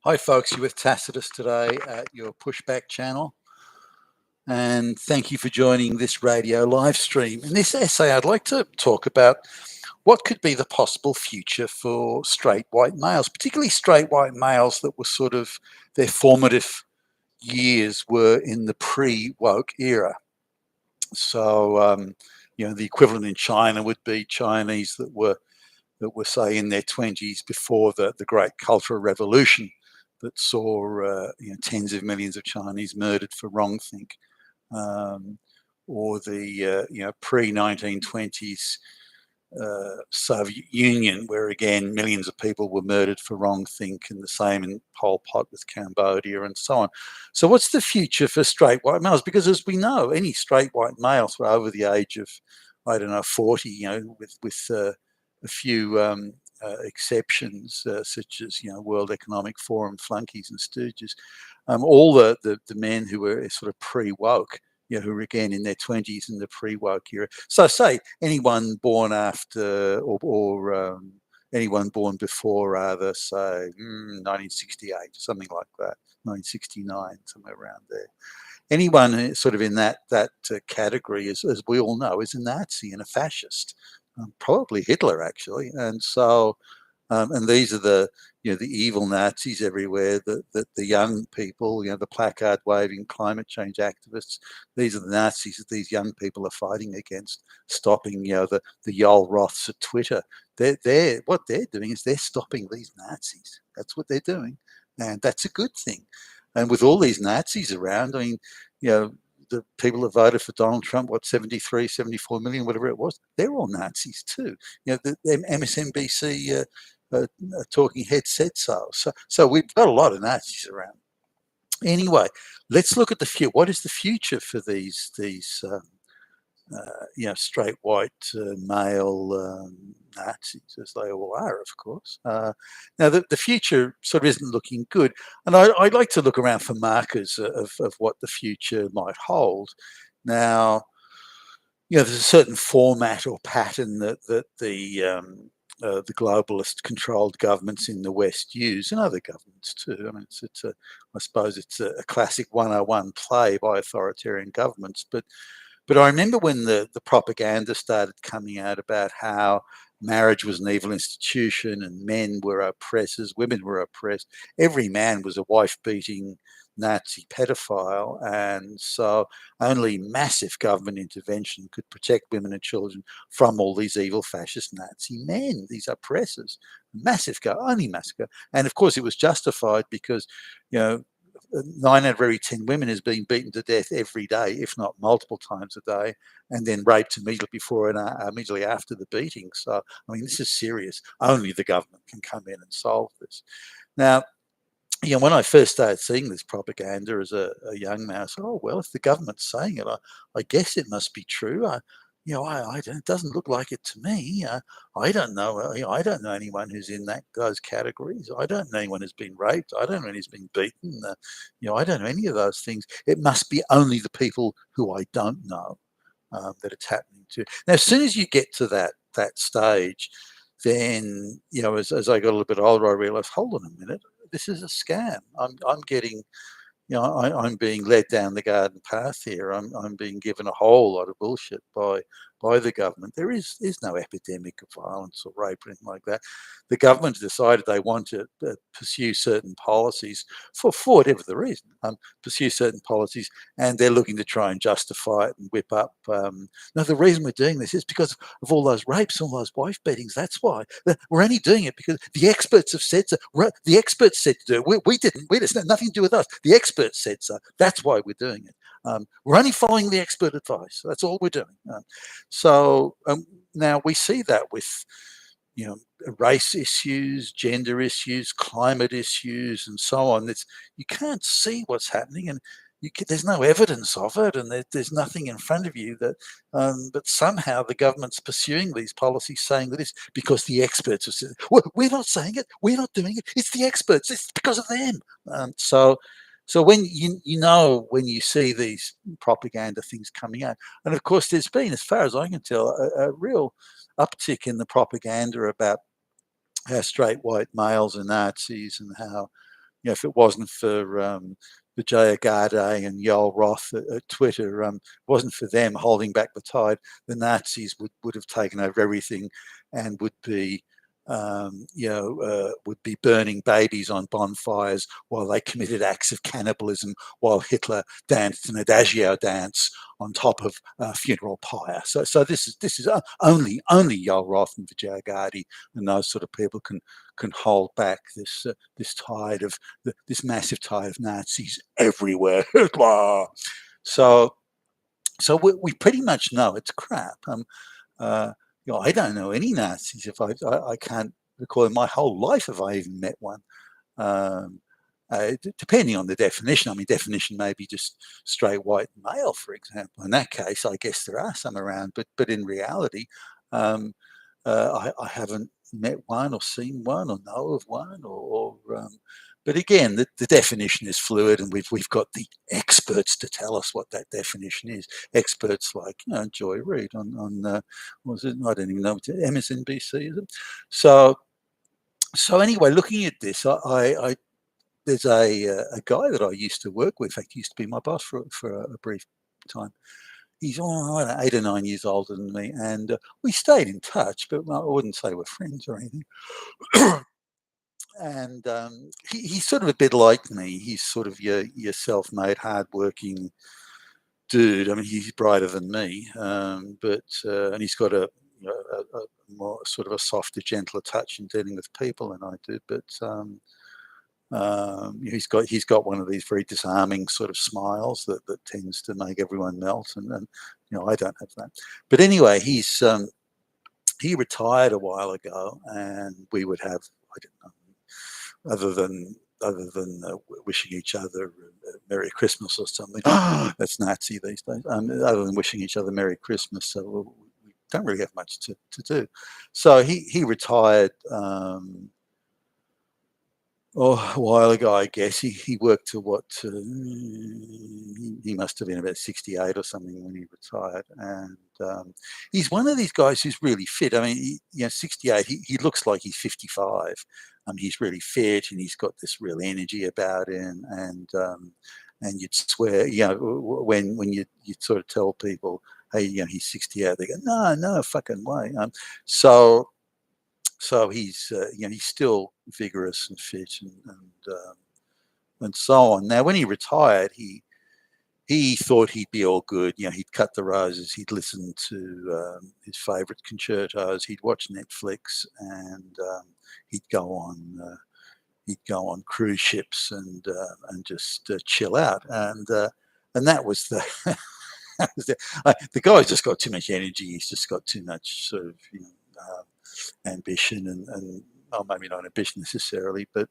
Hi folks, you're with Tacitus today at your Pushback channel, and thank you for joining this radio live stream. In this essay, I'd like to talk about what could be the possible future for straight white males, particularly straight white males that were sort of, their formative years were in the pre-woke era. So, the equivalent in China would be Chinese that were say in their 20s before the great cultural revolution that saw tens of millions of Chinese murdered for wrongthink, um, or the pre-1920s Soviet Union, where again millions of people were murdered for wrongthink, and the same in Pol Pot with Cambodia and so on. So what's the future for straight white males? Because as we know, any straight white males who are over the age of, I don't know, 40, with a few exceptions, such as World Economic Forum flunkies and stooges, all the men who were sort of pre-woke, who are again in their 20s in the pre-woke era. So say anyone born after or anyone born before, rather, say 1968, something like that, 1969, somewhere around there. Anyone sort of in that category, as we all know, is a Nazi and a fascist, probably Hitler actually. And so, and these are the the evil Nazis everywhere. The young people, the placard waving climate change activists. These are the Nazis that these young people are fighting against, stopping the Yoel Roths at Twitter. They're what they're doing is they're stopping these Nazis. That's what they're doing, and that's a good thing. And with all these Nazis around, I mean, the people that voted for Donald Trump, what, 73, 74 million, whatever it was, they're all Nazis too. The MSNBC talking head said so. So we've got a lot of Nazis around. Anyway, let's look at the future. What is the future for these straight white male Nazis, as they all are, of course. Now, the future sort of isn't looking good, and I'd like to look around for markers of what the future might hold. Now, there's a certain format or pattern that the globalist-controlled governments in the West use, and other governments too. I mean, I suppose it's a classic 101 play by authoritarian governments, but I remember when the propaganda started coming out about how marriage was an evil institution and men were oppressors, women were oppressed. Every man was a wife-beating Nazi pedophile, and so only massive government intervention could protect women and children from all these evil fascist Nazi men, these oppressors. Only massive. And of course, it was justified because, 9 out of every 10 women is being beaten to death every day, if not multiple times a day, and then raped immediately before and immediately after the beating. So, I mean, this is serious. Only the government can come in and solve this. Now, when I first started seeing this propaganda as a young man, I said, "Oh well, if the government's saying it, I guess it must be true." I don't, it doesn't look like it to me. I don't know. I don't know anyone who's in those categories. I don't know anyone who's been raped. I don't know anyone who's been beaten. I don't know any of those things. It must be only the people who I don't know that it's happening to. Now, as soon as you get to that stage, then as I got a little bit older, I realised, hold on a minute, this is a scam. I'm getting, I'm being led down the garden path here. I'm being given a whole lot of bullshit by the government. There is no epidemic of violence or rape or anything like that. The government decided they want to pursue certain policies for whatever the reason, pursue certain policies, and they're looking to try and justify it and whip up. No, the reason we're doing this is because of all those rapes, all those wife beatings. That's why we're only doing it because the experts have said so. The experts said to do it. We didn't. It's nothing to do with us. The experts said so. That's why we're doing it. We're only following the expert advice. That's all we're doing. So now we see that with race issues, gender issues, climate issues, and so on. You can't see what's happening, and there's no evidence of it, and there's nothing in front of you that. But somehow the government's pursuing these policies, saying that it's because the experts have said. Well, we're not saying it. We're not doing it. It's the experts. It's because of them. So when when you see these propaganda things coming out, and of course there's been, as far as I can tell, a real uptick in the propaganda about how straight white males are Nazis and how if it wasn't for Vijaya Gade and Yoel Roth at Twitter, wasn't for them holding back the tide, the Nazis would have taken over everything and would be burning babies on bonfires while they committed acts of cannibalism while Hitler danced an adagio dance on top of a funeral pyre. So this is only Yoel Roth and Vijaya Gade and those sort of people can hold back this tide of this massive tide of Nazis everywhere. so we pretty much know it's crap. Uh, I don't know any Nazis. If I can't recall in my whole life if I even met one. Um, Depending on the definition. I mean, definition may be just straight white male, for example. In that case, I guess there are some around, but in reality, um, I haven't met one or seen one or know of one but again, the definition is fluid, and we've got the experts to tell us what that definition is. Experts like Joy Reid on what was it? I don't even know. MSNBC, is it? So anyway, looking at this, I there's a guy that I used to work with. In fact, he used to be my boss for a brief time. He's I don't know, 8 or 9 years older than me, and we stayed in touch, but I wouldn't say we're friends or anything. And he's sort of a bit like me. He's sort of your self-made, hard-working dude. I mean, he's brighter than me, but and he's got a more sort of a softer, gentler touch in dealing with people than I do. But he's got one of these very disarming sort of smiles that tends to make everyone melt, and I don't have that. But anyway, he retired a while ago, and we would have, I don't know, other than wishing each other Merry Christmas or something. That's Nazi these days. Other than wishing each other Merry Christmas, so we don't really have much to do. So he retired a while ago, I guess. He worked to what he must have been about 68 or something when he retired, and he's one of these guys who's really fit. I mean, 68. He looks like he's 55. He's really fit, and he's got this real energy about him, and you'd swear, when you sort of tell people, hey, he's 68, they go, no fucking way. So he's he's still vigorous and fit and so on. Now, when he retired, he thought he'd be all good. He'd cut the roses. He'd listen to his favourite concertos. He'd watch Netflix, and he'd go on cruise ships and just chill out. And that was the the guy's just got too much energy. He's just got too much sort of ambition and maybe not ambition necessarily, but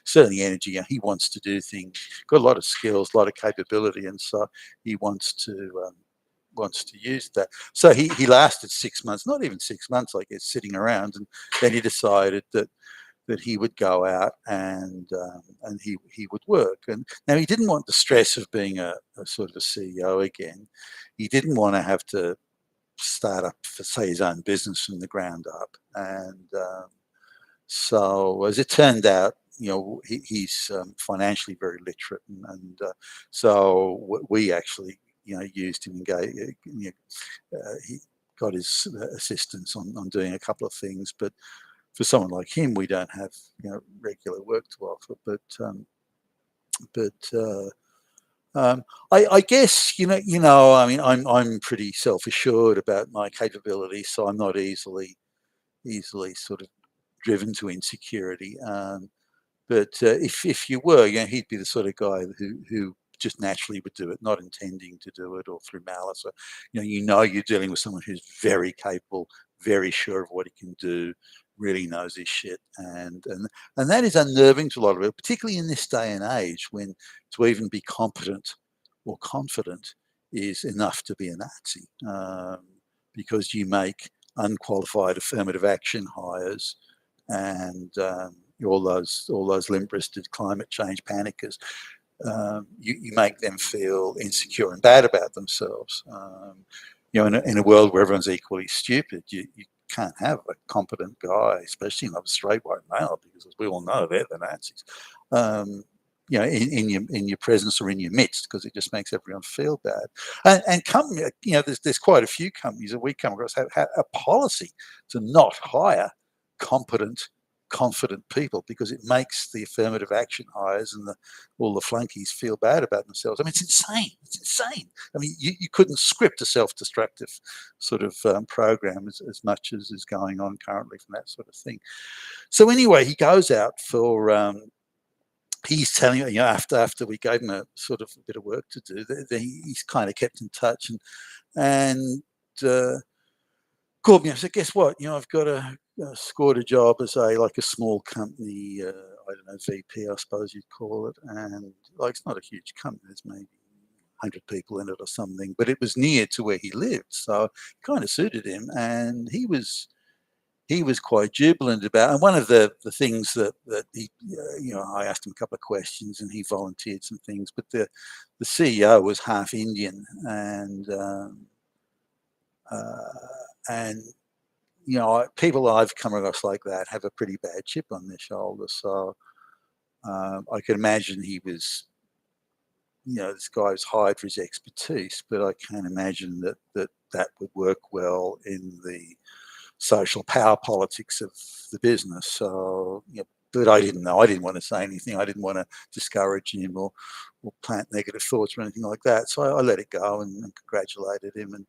certainly energy. He wants to do things. Got a lot of skills, a lot of capability, and so he wants to use that. So he lasted 6 months, not even 6 months, I guess, sitting around, and then he decided that he would go out and he would work. And now he didn't want the stress of being a sort of a CEO again. He didn't want to have to start up, say, his own business from the ground up. And so, as it turned out, he's financially very literate, and so we actually, used him. He got his assistance on doing a couple of things, but for someone like him, we don't have regular work to offer. I guess I mean, I'm pretty self-assured about my capabilities, so I'm not easily sort of driven to insecurity. But if you were, he'd be the sort of guy who just naturally would do it, not intending to do it or through malice. Or, you're dealing with someone who's very capable, very sure of what he can do, really knows his shit, and that is unnerving to a lot of people, particularly in this day and age when to even be competent or confident is enough to be a Nazi, because you make unqualified affirmative action hires, and all those limp-wristed climate change panickers. You make them feel insecure and bad about themselves. In a world where everyone's equally stupid, you can't have a competent guy, especially not a straight white male, because as we all know, they're the Nazis. In your presence or in your midst, because it just makes everyone feel bad. And company, there's quite a few companies that we come across have a policy to not hire competent, confident people, because it makes the affirmative action hires and all the flunkies feel bad about themselves. I mean, it's insane. It's insane. I mean, you couldn't script a self-destructive sort of program as much as is going on currently from that sort of thing. So anyway, he goes out for he's telling after we gave him a sort of a bit of work to do, he's kind of kept in touch and called me. I said, guess what? I've got scored a job as a small company. I don't know, VP, I suppose you'd call it. And it's not a huge company. There's maybe 100 people in it or something, but it was near to where he lived. So it kind of suited him. And he was quite jubilant about. And one of the things that he, I asked him a couple of questions and he volunteered some things, but the CEO was half Indian and people I've come across like that have a pretty bad chip on their shoulder. So I can imagine he was, this guy was hired for his expertise, but I can't imagine that would work well in the social power politics of the business. So, but I didn't know. I didn't want to say anything. I didn't want to discourage him or plant negative thoughts or anything like that. So I let it go and congratulated him. And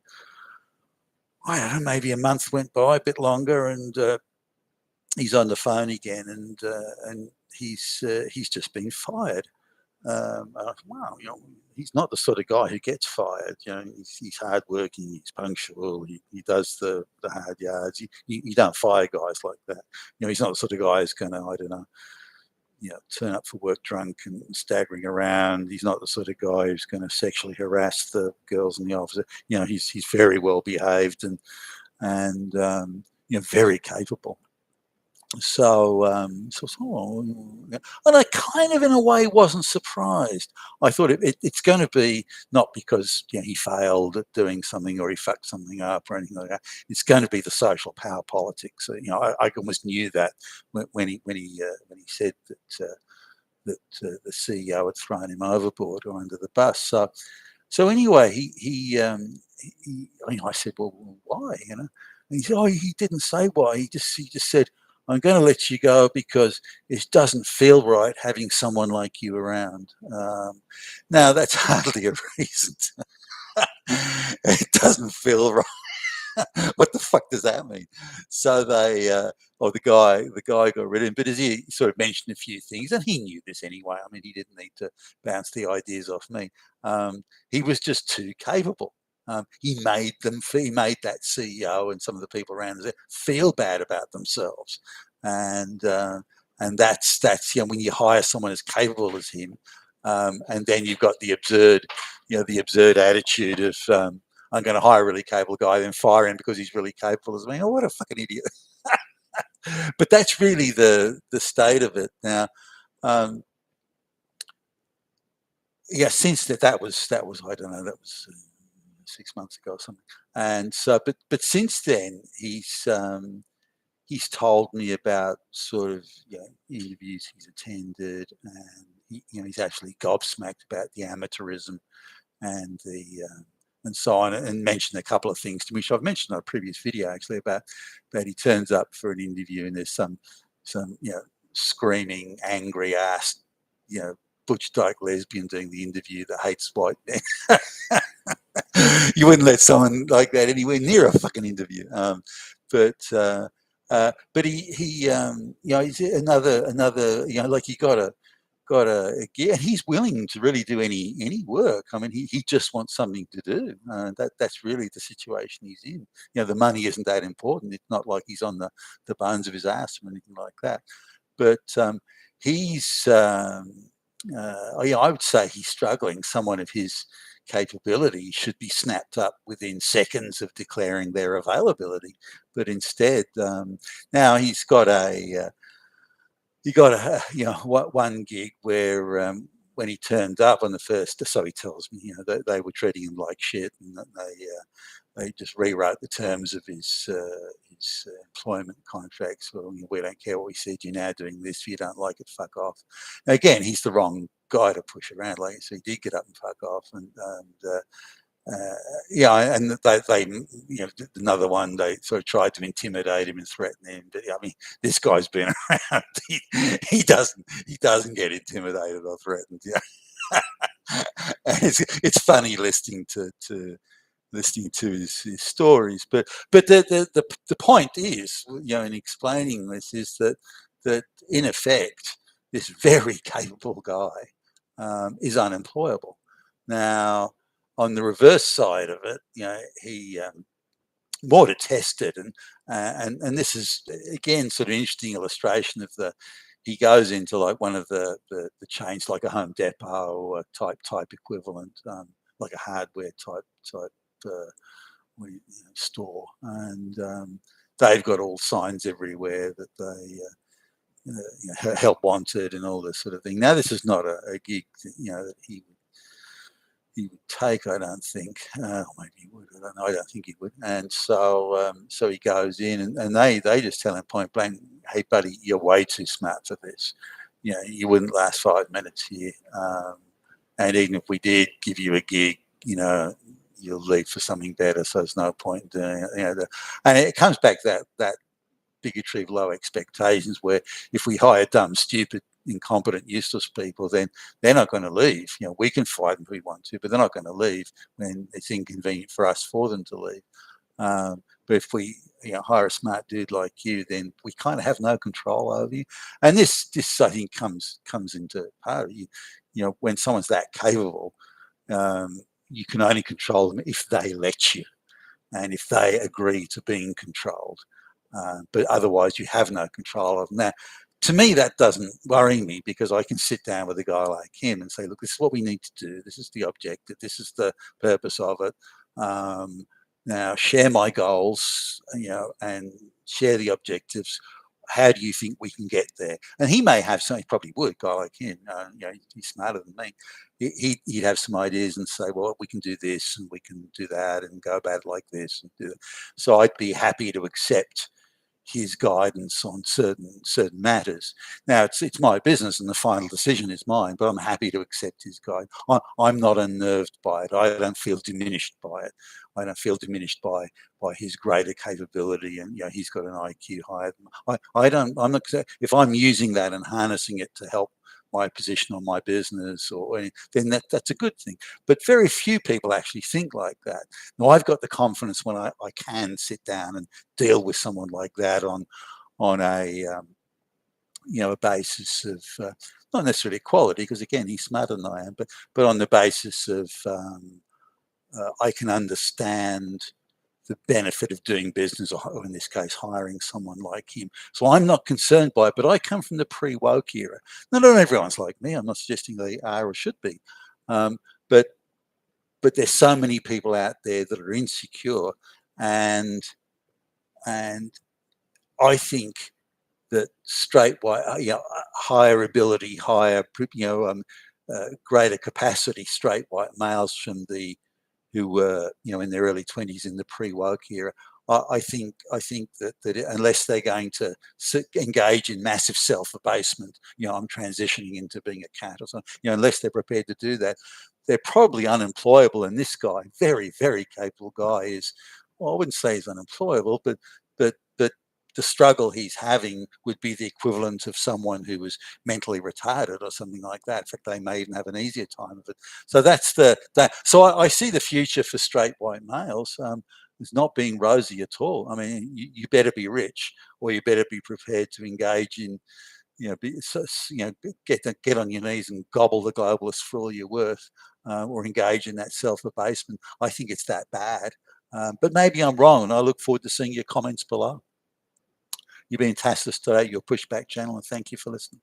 I don't know, maybe a month went by, a bit longer, and he's on the phone again, and he's just been fired. And I thought, wow, he's not the sort of guy who gets fired. He's hardworking, he's punctual, he does the hard yards. You don't fire guys like that. He's not the sort of guy who's going to, I don't know, turn up for work drunk and staggering around. He's not the sort of guy who's going to sexually harass the girls in the office. He's very well behaved and very capable. So, and I kind of, in a way, wasn't surprised. I thought it's going to be not because he failed at doing something or he fucked something up or anything like that. It's going to be the social power politics. I almost knew that when he said that the CEO had thrown him overboard or under the bus. So anyway, I said, well, why? And he said, oh, he didn't say why. He just said, I'm going to let you go because it doesn't feel right having someone like you around. Now, that's hardly a reason. It doesn't feel right. What the fuck does that mean? So the guy got rid of him. But as he sort of mentioned a few things, and he knew this anyway. I mean, he didn't need to bounce the ideas off me. He was just too capable. He made that CEO and some of the people around there feel bad about themselves, and that's when you hire someone as capable as him, and then you've got the absurd attitude of I'm going to hire a really capable guy, then fire him because he's really capable as me. Oh, what a fucking idiot! But that's really the state of it now. Since that was I don't know, that was 6 months ago or something. And so, but since then, he's told me about sort of interviews he's attended, and he's actually gobsmacked about the amateurism and and so on, and mentioned a couple of things to me, which I've mentioned on a previous video actually about he turns up for an interview and there's some screaming, angry ass butch dyke lesbian doing the interview that hates white men. You wouldn't let someone like that anywhere near a fucking interview. But he he's another like you got to and he's willing to really do any work. I mean, he just wants something to do. That's really the situation he's in. The money isn't that important. It's not like he's on the bones of his ass or anything like that. But he's I would say he's struggling. Someone of his capability should be snapped up within seconds of declaring their availability, but instead now he's got one gig where when he turned up on the first, so he tells me, they were treating him like shit, and they just rewrote the terms of his employment contracts. Well, we don't care what we said. You're now doing this. If you don't like it, fuck off. Now, again, he's the wrong guy to push around. Like, so he did get up and fuck off, yeah, and they, another one, they sort of tried to intimidate him and threaten him. But I mean, this guy's been around. He doesn't get intimidated or threatened. Yeah, and it's funny listening to his stories. But the point is, in explaining this, is that in effect, this very capable guy is unemployable. Now, on the reverse side of it, he more to test it, and this is again sort of an interesting illustration of the. He goes into like one of the chains, like a Home Depot or type equivalent, like a hardware type store, and they've got all signs everywhere that they help wanted and all this sort of thing. Now, this is not a gig that he would take, I don't think. Maybe he would. I don't know. I don't think he would. And so he goes in, and they just tell him point blank, "Hey, buddy, you're way too smart for this. You wouldn't last 5 minutes here. And even if we did give you a gig, you'll leave for something better. So there's no point in doing it." And it comes back that bigotry of low expectations, where if we hire dumb, stupid, incompetent, useless people, then they're not going to leave. We can fight them if we want to, but they're not going to leave when it's inconvenient for us for them to leave. But if we hire a smart dude like you, then we kind of have no control over you. And this I think comes into part. When someone's that capable, you can only control them if they let you and if they agree to being controlled. But otherwise, you have no control of them. Now, to me, that doesn't worry me, because I can sit down with a guy like him and say, look, this is what we need to do. This is the objective. This is the purpose of it. Now, share my goals, and share the objectives. How do you think we can get there? And he may have some, he probably would, a guy like him, he's smarter than me. He'd have some ideas and say, well, we can do this and we can do that and go about it like this and do that. So I'd be happy to accept his guidance on certain matters. Now, it's my business and the final decision is mine, but I'm happy to accept his guide. I'm not unnerved by it. I don't feel diminished by it. I don't feel diminished by his greater capability, and he's got an IQ higher than I'm not. If I'm using that and harnessing it to help my position on my business, then that's a good thing. But very few people actually think like that. Now, I've got the confidence when I can sit down and deal with someone like that on a a basis of not necessarily equality, because again, he's smarter than I am, but on the basis of I can understand the benefit of doing business, or in this case, hiring someone like him. So I'm not concerned by it, but I come from the pre-woke era. Now, not everyone's like me. I'm not suggesting they are or should be. But there's so many people out there that are insecure, and I think that straight white, higher ability, higher, greater capacity straight white males who were, in their early 20s in the pre-woke era. I think that unless they're going to engage in massive self-abasement, I'm transitioning into being a cat or something, unless they're prepared to do that, they're probably unemployable. And this guy, very, very capable guy, is, well, I wouldn't say he's unemployable, but the struggle he's having would be the equivalent of someone who was mentally retarded or something like that. In fact, they may even have an easier time of it. So that's So I see the future for straight white males as not being rosy at all. I mean, you better be rich, or you better be prepared to engage in, get on your knees and gobble the globalists for all you're worth, or engage in that self-abasement. I think it's that bad. But maybe I'm wrong, and I look forward to seeing your comments below. You've been Tassless today, your pushback channel, and thank you for listening.